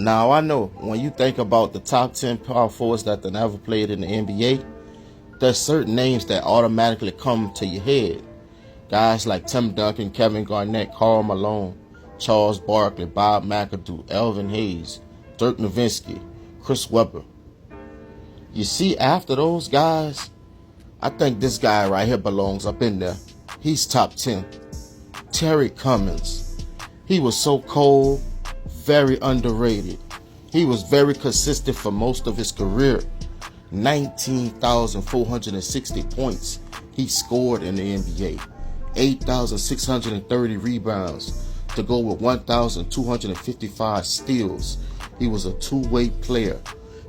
Now, I know when you think about the top 10 power forwards that never played in the NBA, there's certain names that automatically come to your head. Guys like Tim Duncan, Kevin Garnett, Karl Malone, Charles Barkley, Bob McAdoo, Elvin Hayes, Dirk Nowitzki, Chris Webber. You see, after those guys, I think this guy right here belongs up in there. He's top 10. Terry Cummings. He was so cold, very underrated. He was very consistent for most of his career. 19,460 points he scored in the NBA. 8,630 rebounds to go with 1,255 steals. He was a two-way player.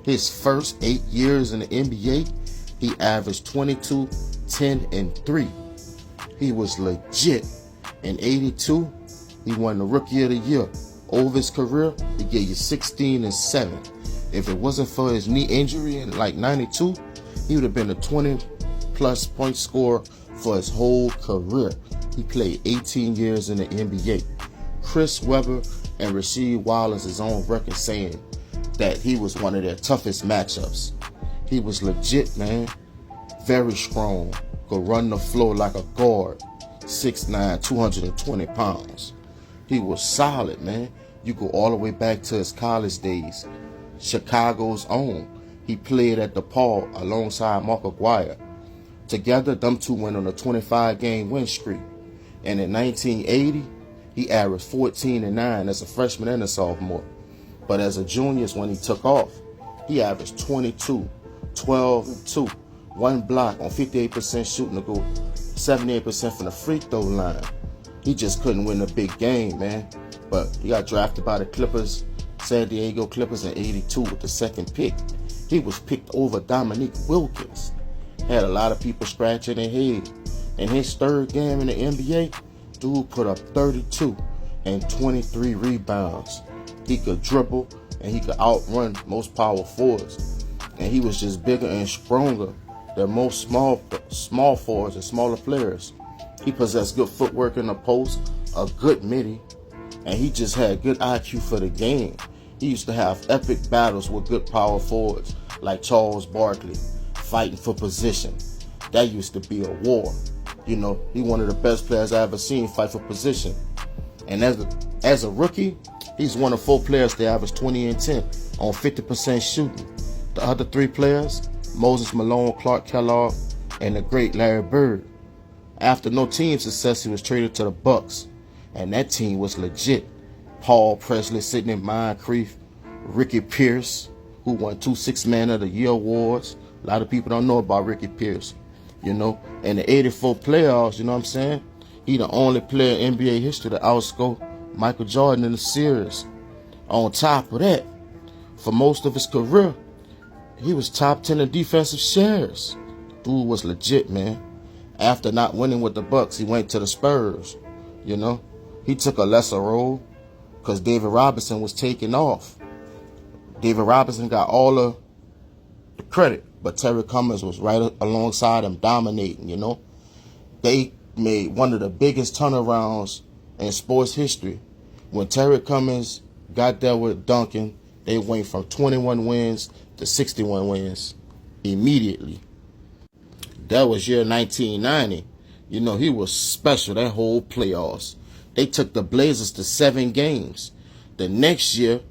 His first 8 years in the NBA, he averaged 22, 10, and 3. He was legit. In 82, he won the Rookie of the Year. Over his career, he gave you 16 and 7. If it wasn't for his knee injury in like 92, he would have been a 20-plus point scorer for his whole career. He played 18 years in the NBA. Chris Webber and Rasheed Wallace is on record saying that he was one of their toughest matchups. He was legit, man. Very strong. Could run the floor like a guard. 6'9", 220 pounds. He was solid, man. You go all the way back to his college days. Chicago's own. He played at DePaul alongside Mark Aguirre. Together, them two went on a 25-game win streak. And in 1980, he averaged 14 and 9 as a freshman and a sophomore. But as a junior, when he took off, he averaged 22, 12 and 2, 1 block on 58% shooting to go 78% from the free throw line. He just couldn't win a big game, man. But he got drafted by the Clippers, San Diego Clippers in 82 with the second pick. He was picked over Dominique Wilkins. Had a lot of people scratching their head. In his third game in the NBA, dude put up 32 and 23 rebounds. He could dribble and he could outrun most power forwards. And he was just bigger and stronger than most small forwards and smaller players. He possessed good footwork in the post, a good midi, and he just had good IQ for the game. He used to have epic battles with good power forwards like Charles Barkley, fighting for position. That used to be a war. You know, he one of the best players I ever seen fight for position. And as a rookie, he's one of 4 players to average 20 and 10 on 50% shooting. The other 3 players, Moses Malone, Clark Kellogg, and the great Larry Bird. After no team success, he was traded to the Bucks, and that team was legit. Paul Presley, Sidney Moncrief, Ricky Pierce, who won 2 Six-Man of the Year awards. A lot of people don't know about Ricky Pierce, you know. In the 84 playoffs, you know what I'm saying? He the only player in NBA history to outscore Michael Jordan in the series. On top of that, for most of his career, he was top 10 in defensive shares. Dude was legit, man. After not winning with the Bucks, he went to the Spurs, you know. He took a lesser role because David Robinson was taking off. David Robinson got all of the credit, but Terry Cummings was right alongside him, dominating, you know. They made one of the biggest turnarounds in sports history. When Terry Cummings got there with Duncan, they went from 21 wins to 61 wins immediately. That was year 1990. You know, he was special that whole playoffs. They took the Blazers to 7 games. The next year,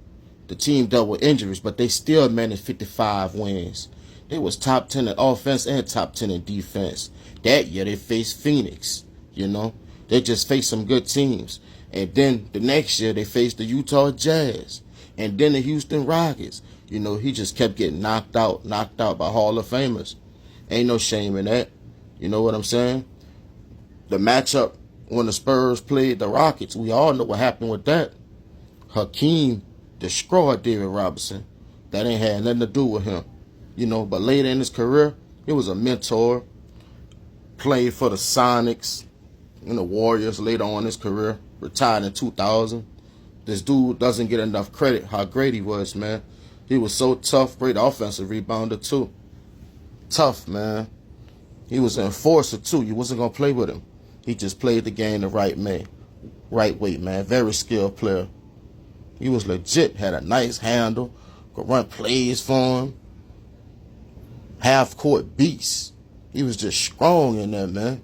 the team dealt with injuries, but they still managed 55 wins. They was top 10 in offense and top 10 in defense. That year, they faced Phoenix, you know. They just faced some good teams. And then the next year, they faced the Utah Jazz. And then the Houston Rockets. You know, he just kept getting knocked out by Hall of Famers. Ain't no shame in that. You know what I'm saying? The matchup when the Spurs played the Rockets, we all know what happened with that. Hakeem destroyed David Robinson. That ain't had nothing to do with him. You know, but later in his career, he was a mentor. Played for the Sonics and the Warriors later on in his career. Retired in 2000. This dude doesn't get enough credit how great he was, man. He was so tough, great offensive rebounder too. Tough, man. He was an enforcer too. You wasn't going to play with him. He just played the game the right way, man. Very skilled player. He was legit, had a nice handle, could run plays for him. Half-court beast. He was just strong in there, man.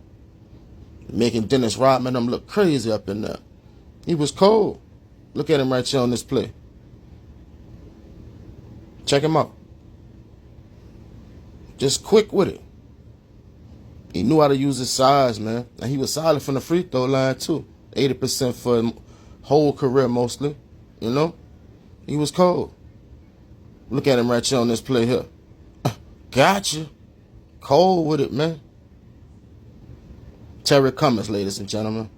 Making Dennis Rodman them look crazy up in there. He was cold. Look at him right here on this play. Check him out. Just quick with it. He knew how to use his size, man. And he was solid from the free throw line, too. 80% for his whole career, mostly. You know? He was cold. Look at him right here on this play here. Gotcha. Cold with it, man. Terry Cummings, ladies and gentlemen.